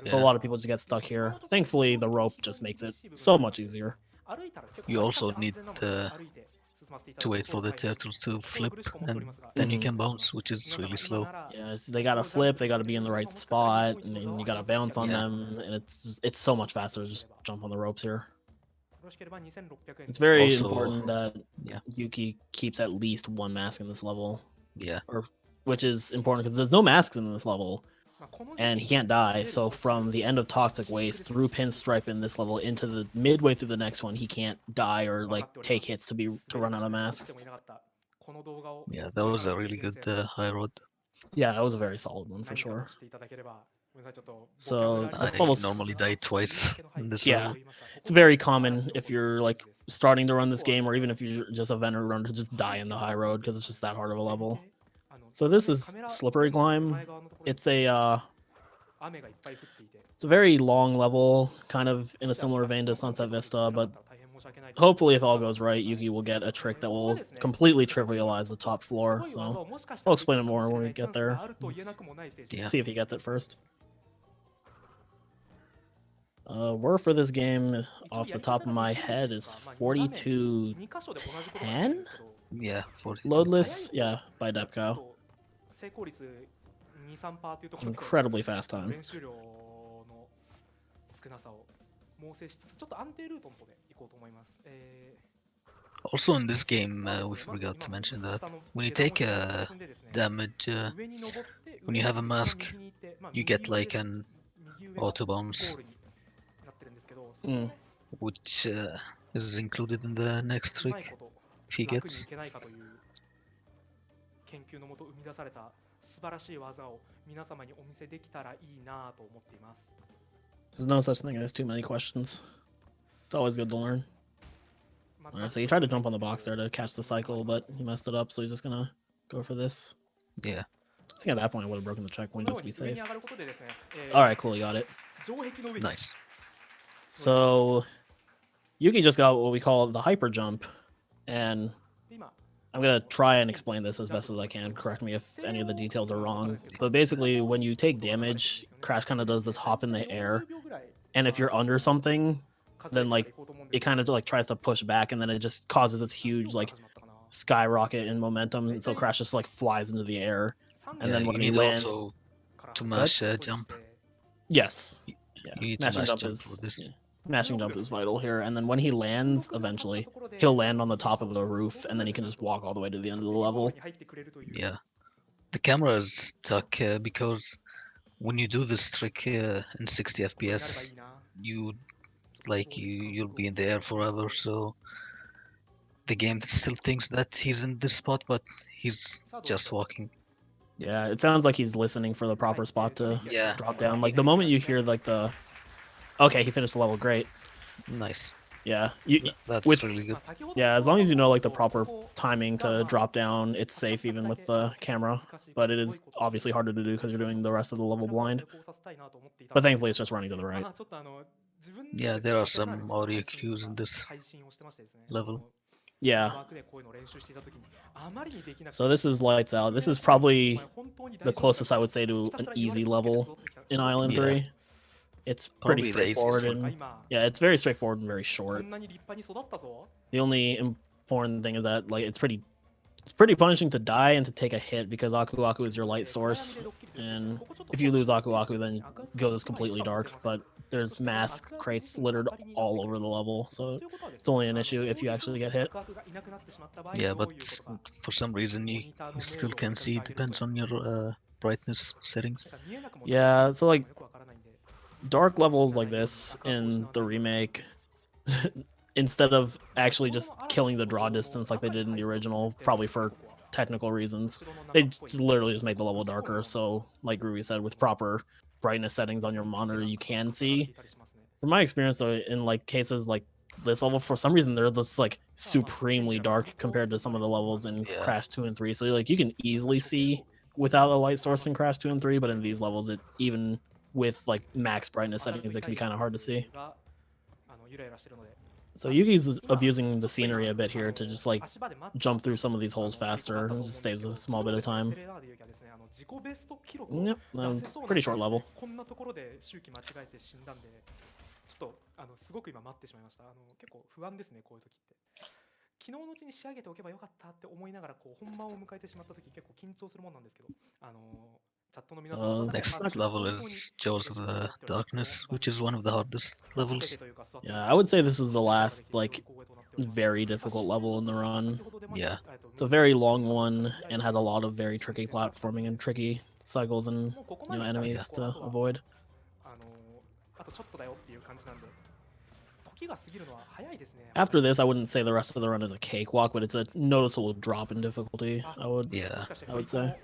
So a lot of people just get stuck here. Thankfully, the rope just makes it so much easier. You also need to wait for the turtles to flip, and then you can bounce, which is really slow. Yeah, they gotta flip, they gotta be in the right spot, and then you gotta bounce on Yeah. them, and it's so much faster to just jump on the ropes here. It's very Also, important that yeah. Yuki keeps at least one mask in this level, Yeah. which is important because there's no masks in this level, and he can't die. So from the end of Toxic Waste through Pinstripe in this level into the midway through the next one, he can't die or like take hits to run out of masks. Yeah, that was a really good high road. Yeah, that was a very solid one for sure. So So this I level's normally die twice in this Yeah. level. It's very common if you're like starting to run this game, or even if you're just a veteran runner, to just die in the high road because it's just that hard of a level. So this is Slippery Climb. It's a very long level, kind of in a similar vein to Sunset Vista, but hopefully if all goes right, Yuki will get a trick that will completely trivialize the top floor. So I'll explain it more when we get there. Yeah. See if he gets it first. Word for this game off the top of my head is 4210? Yeah, 42. Loadless, yeah, by Depco. ちょっと成功率2、3%というところで Incredibly fast time. 練習量の少なさを猛省しつつちょっと安定ルートの方で行こうと思います。Also in this game, we forgot to mention that when you take damage, when you have a mask, you get like an auto bombs, which is included in the next trick if he gets. 研究のもと生み出された素晴らしい技を皆様にお見せできたらいいなと思っています。 There's no such thing as too many questions. It's always good to learn. Alright, so he tried to jump on the box there to catch the cycle, but he messed it up, so he's just gonna go for this. Yeah. I think at that point I would have broken the checkpoint just to be 上 safe. に上がることでですね、Alright, cool, you got it. 城壁の上に Nice. So Yuki just got what we call the hyper jump, and 今 I'm gonna try and explain this as best as I can. Correct me if any of the details are wrong. But basically, when you take damage, Crash kind of does this hop in the air, 40秒ぐらい and if you're under something, 数えて then like いこうと思うん it ですけど kind of like tries to push back, and then it just causes this huge like 始まったかな skyrocket in momentum, and so Crash just like flies into the air. And Yeah, then you when he need land- also から to 始ま mash ったことに jump. して Yes, yeah, You need to mashing mash jump jump is for this. yeah, mashing jump is vital here. And then when he lands, eventually he'll land on the top of the roof, and then he can just walk all the way to the end of the level. Yeah. The camera is stuck because when you do this trick in 60 FPS, you'll be in the air forever. So the game still thinks that he's in this spot, but he's just walking. Yeah, it sounds like he's listening for the proper spot to Yeah. drop down. Like the moment you hear like the, okay, he finished the level, great. Nice. Yeah, That's with- really good. yeah, as long as you know like the proper timing to drop down, it's safe even with the camera. But it is obviously harder to do because you're doing the rest of the level blind. But thankfully, it's just running to the right. Yeah, there are some audio cues in this level. Yeah. So this is Lights Out. This is probably the closest I would say to an easy level in Island Yeah. 3. It's pretty Probably the easiest straightforward one. and yeah, it's very straightforward and very short. こんなに立派に育ったぞ The only important thing is that like it's pretty punishing to die and to take a hit because Aku Aku is your light source, and if you lose Aku Aku, then it goes completely dark. But there's mask crates littered all over the level, so it's only an issue if you actually get hit. Yeah, but for some reason you still can see. Depends on your brightness settings. Yeah, so like dark levels like this in the remake, instead of actually just killing the draw distance like they did in the original, probably for technical reasons, they just literally just made the level darker. So, like Ruby said, with proper brightness settings on your monitor, you can see. From my experience, though, in like cases like this level, for some reason they're just like supremely dark compared to some of the levels in Yeah. Crash 2 and 3. So like you can easily see without a light source in Crash 2 and 3, but in these levels, it even with like max brightness settings, it can be kind of hard to see. So Yugi's abusing the scenery a bit here to just like jump through some of these holes faster and just saves a small bit of time. Yep, it's a pretty short level. こんなところで周期間違えて死んだんで、ちょっとすごく今待ってしまいました。結構不安ですね、こういう時って。昨日のうちに仕上げておけばよかったって思いながらこう本番を迎えてしまった時結構緊張するもんなんですけど、チャットの皆さん Next level is Jaws of the Darkness, which is one of the hardest levels. Yeah, I would say this is the last like very difficult level in the run. Yeah. It's a very long one and has a lot of very tricky platforming and tricky cycles and enemies to avoid. After this, I wouldn't say the rest of the run is a cakewalk, but it's a noticeable drop in difficulty. I would say.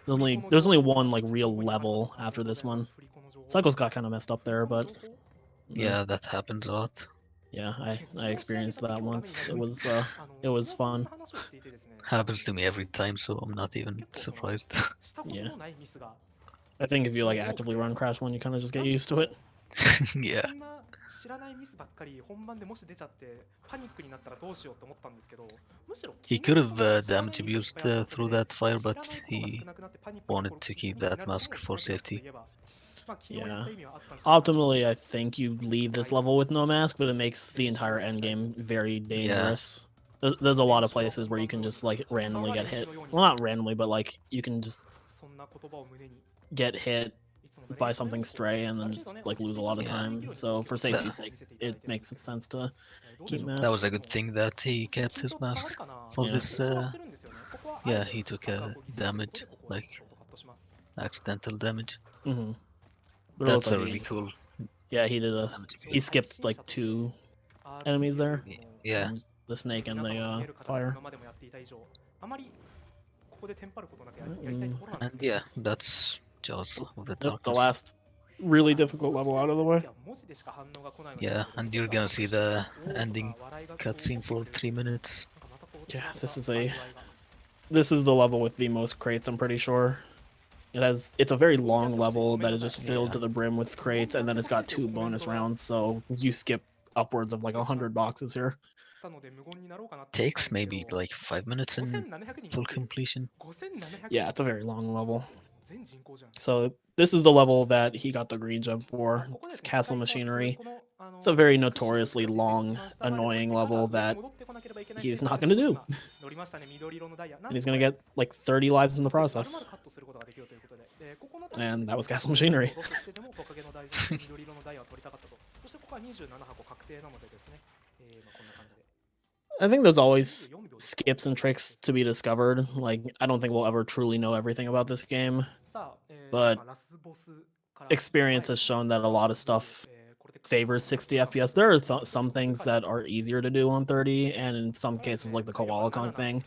There's only one like real level after this one. Cycles got kind of messed up there, but Yeah, that happens a lot. yeah, I experienced that once. It was fun. Happens to me every time, so I'm not even surprised. Yeah. I think if you like actively run Crash 1, you kind of just get used to it. Yeah. 知らないミスばっかり本番でもし出ちゃってパニックになったらどうしようって思ったんですけど、むしろ He could have damage abused through that fire, but he wanted to keep that mask for safety. Yeah. Optimally, I think you leave this level with no mask, but it makes the entire end game very dangerous. There's a lot of places where you can just like randomly get hit. Well, not randomly, but like you can just get hit by something stray and then just like lose a lot of time. So for safety's sake, it makes sense to keep masks. That was a good thing that he kept his mask for this. Yeah, he took a damage, like accidental damage. Mm-hmm. That's a really cool. Yeah, he did he skipped like 2 enemies there. Yeah. The snake and the fire. And yeah, that's Jaws of the Darkness. The last really difficult level out of the way. Yeah, and you're gonna see the ending cutscene for 3 minutes. Yeah, this is the level with the most crates, I'm pretty sure. It's a very long level that is just filled to the brim with crates, and then it's got 2 bonus rounds, so you skip upwards of like 100 boxes here. Takes maybe like 5 minutes in full completion. Yeah, it's a very long level. So this is the level that he got the green jump for. It's Castle Machinery. It's a very notoriously long, annoying level that he's not going to do. And he's going to get like 30 lives in the process. And that was Castle Machinery. I think there's always skips and tricks to be discovered. Like, I don't think we'll ever truly know everything about this game, but experience has shown that a lot of stuff favors 60 FPS. There are some things that are easier to do on 30, and in some cases, like the Koala Kong thing,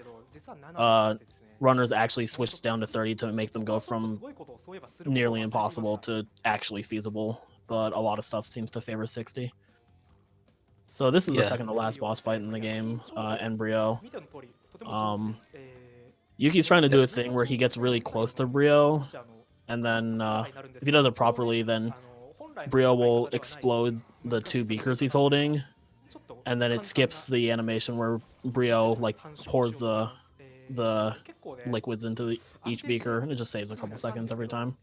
runners actually switch down to 30 to make them go from nearly impossible to actually feasible, but a lot of stuff seems to favor 60. So this is the second to last boss fight in the game, Embryo. Yuki's trying to do a thing where he gets really close to Brio, and then if he does it properly, then Brio will explode the 2 beakers he's holding, and then it skips the animation where Brio like pours the liquids into each beaker, and it just saves a couple seconds every time.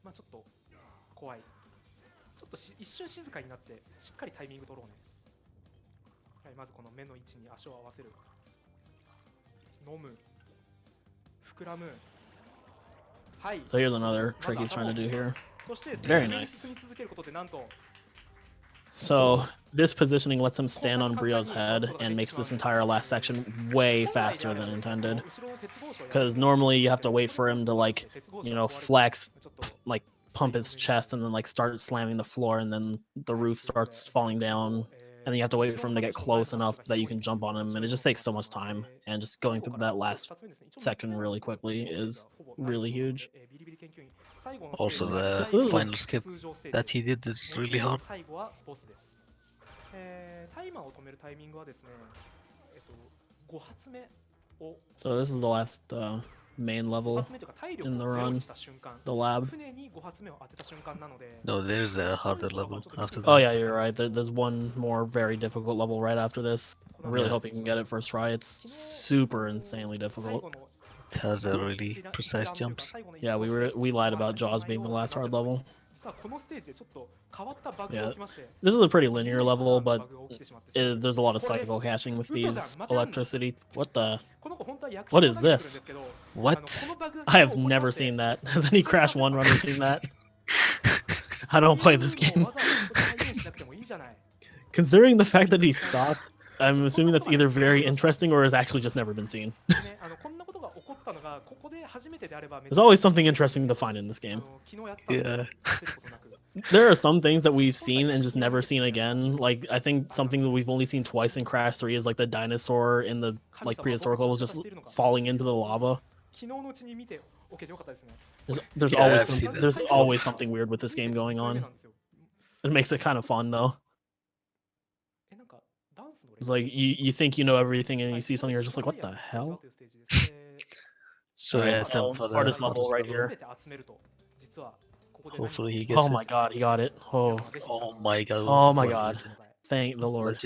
So here's another trick he's trying to do here. Very nice. So this positioning lets him stand on Brio's head and makes this entire last section way faster than intended. Because normally you have to wait for him to like, you know, flex, like pump his chest and then like start slamming the floor, and then the roof starts falling down. And then you have to wait for him to get close enough that you can jump on him, and it just takes so much time. And just going through that last section really quickly is really huge. Also, the final skip that he did is really hard. So this is the last main level in the run, the lab. No, there's a harder level after that. Oh yeah, you're right. There's one more very difficult level right after this. I really hope you can get it first try. It's super insanely difficult. It has a really precise jumps. Yeah, we lied about Jaws being the last hard level. Yeah, this is a pretty linear level, but there's a lot of cycle caching with these electricity. What is this? What? I have never seen that. Has any Crash 1 runner seen that? I don't play this game. Considering the fact that he stopped, I'm assuming that's either very interesting or has actually just never been seen. There's always something interesting to find in this game. Yeah. There are some things that we've seen and just never seen again. Like, I think something that we've only seen twice in Crash 3 is like the dinosaur in the like prehistoric levels just falling into the lava. There's always something weird with this game going on. It makes it kind of fun though. It's like you think you know everything and you see something, you're just like, what the hell? So Right, yeah, so for the hardest level right here. Hopefully he gets Oh my god, he got it. Oh, Oh my god. oh my god. Thank the Lord.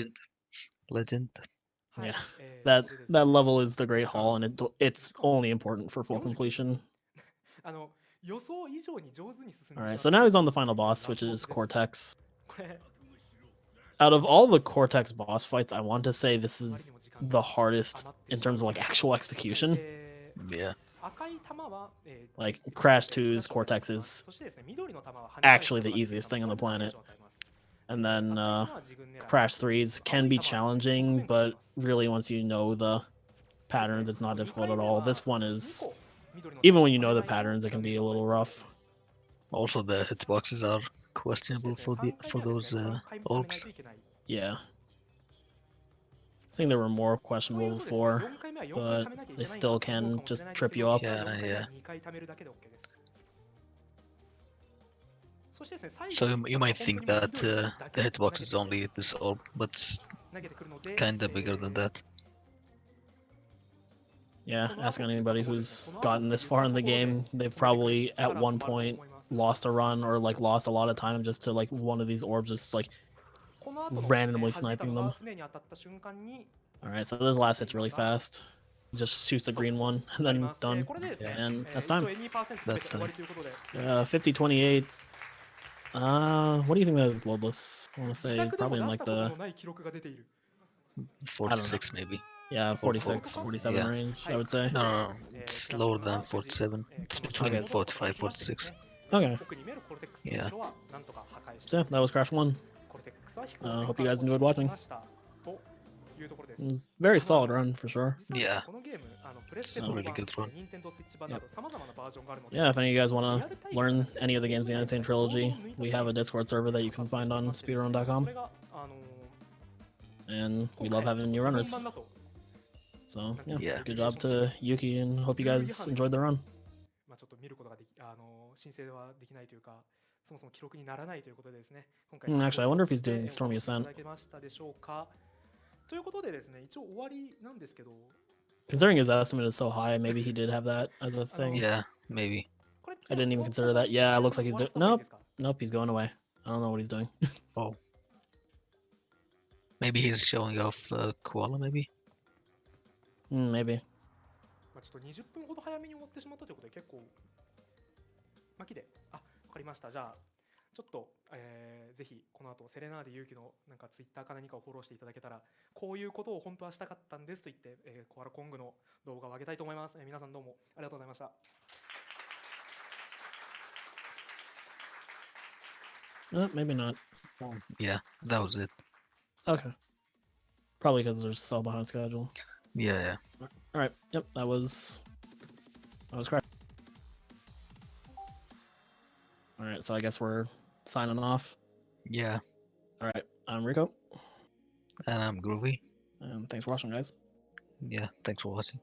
Legend. Yeah, that level is the Great Hall, and it's only important for full completion. 予想以上に上手に進んで All しま right, っ so た now と he's いう on the final boss, ラ which スボ is スです。 Cortex. これ Out of all the Cortex boss fights, I want to say this あまり is にも時間 the が hardest 余って in しま terms う of like actual はい execution. Yeah. 赤い玉は、Like 地 Crash 区 2's クラッシュを与え Cortex ます そ is してですね、緑の玉は跳ね返す actually こと the ができる easiest ため thing on the これでダメー planet. ジを与えます And then 赤い玉は自分狙い Crash 3's 青 can い be 玉はですね、側 challenging, 面から出 but ます really once you know the ですね patterns, it's not 2 difficult 回 at 目 all. は This one 2 is, 個緑の even 玉を when you 跳 know ね the ないと patterns, it ダ can メー be ジ a を与え little ています rough. Also, the hitboxes are そしてです questionable ね、 for 3 the 回 for 目はです those ね、3回も跳ねない orbs. といけない Yeah. I think they were more という questionable ことですね、 before, 4回目は4回 but 貯めなきゃい they けないんだ still と思う can かもしれ just ないんです trip け you ど、 up. 実は Yeah, 4回目は yeah. 2回貯めるだけで OK です。そしてですね、最 So 後 you に might 本当に think もう that 緑のやつだけ the を投げ hitbox て is きて only this orb, but it's 投げてくるので、 kinda bigger than that. Yeah, この ask 後っていっ anybody たところですね、 who's この後 gotten って this 言った far in と the ころで game. They've その出てくる probably カ at ラー one もあると point 思います。 lost a run or like lost a lot of time just to like one of these orbs just like この後の randomly 弾いた sniping の them. が船に当たった瞬間に All right, so this last hit's really fast. Just shoots a green one and なり then ます。done. これでですね、 And that's 一応 time. 2% 全て終わりということで、 50-28. What do you think that is loadless? I want to 自 say 宅でも probably in 出し like たことの the ない記録が出ている。 46 maybe. yeah Or 46, 40, 47 yeah. range. は I い would say. ということで No, です it's ね、 lower クラッ than シュは無事 47. It's この between 状態に戻すことがで 45, きましてですね、 Okay. 奥に見えるコルテックスの城はなんとか破壊して So yeah, that was Crash 1. コルテックスは飛行 Hope 船 you から guys 補 enjoyed 充でき watching. ましたというところです。 It was a very solid run for sure. 実はですね Yeah. このゲームプレステ It's 4 a 版 really good run. ニンテンドースイッチ版など様々なバージョンがあるので Yeah, if any of you guys リ want アル to タイムじゃ learn なくて any of the games in the Insane コードを Trilogy, 抜いた we だ have け a で Discord server that you 語 can ってい find ただ on きましてですね、 speedrun.com, それが今 and we 回 love はちょ having っ new と日本 runners. 版だと So yeah, Yeah. good job to Yuki, and hope you guys enjoyed the run. まあちょっと見ることができ申請はできないというか、そもそも記録にならないということでですね、今回 Actually, I wonder if he's で doing Stormy お楽しみい Ascent. ただけましたでしょうか。ということでですね、一応終わりなんですけど、 Considering his estimate is so high, maybe he did have that as a thing. Yeah, maybe. これ I didn't even この consider that. Yeah, it looks like he's 終わら doing. せた方がいい Nope, ですか？ nope, he's going away. I don't know what he's doing. Oh. Maybe he's showing off Koala, maybe? Maybe. まあちょっと20分ほど早めに終わってしまったということで結構巻きで、わかりました。じゃあちょっと、ぜひこの後セレナーデ勇気のなんかツイッターか何かをフォローしていただけたら、こういうことを本当はしたかったんですと言って、コアラコングの動画を上げたいと思います。皆さんどうもありがとうございました。Maybe not. Yeah, that was it. Okay. Probably because they're so behind schedule. Yeah, yeah. All right. Yep. That was correct. All right. So I guess we're signing off. Yeah. All right. I'm Rico, And I'm Groovy. and thanks for watching, guys. Yeah, thanks for watching.